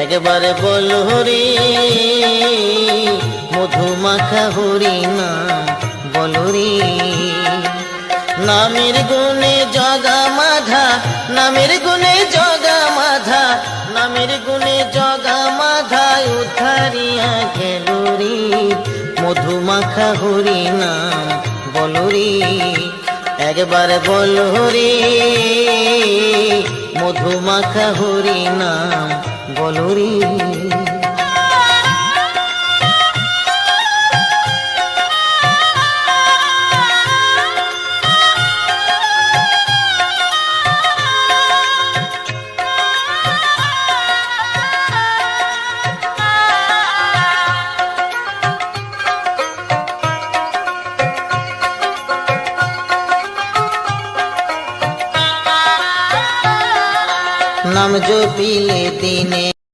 একবার বলো রে মধুমাখা হরি নাম বলো রে। নামের গুণে জগা মাধা, নামের গুণে জগা মাধা, নামের গুণে জগা মাধা উদ্ধারিয়া গেল রে। মধুমাখা হরি নাম বলো রে, একবার বলো রে মধুমাখা হরি নাম বলো রে। নাম জপিলে দিনে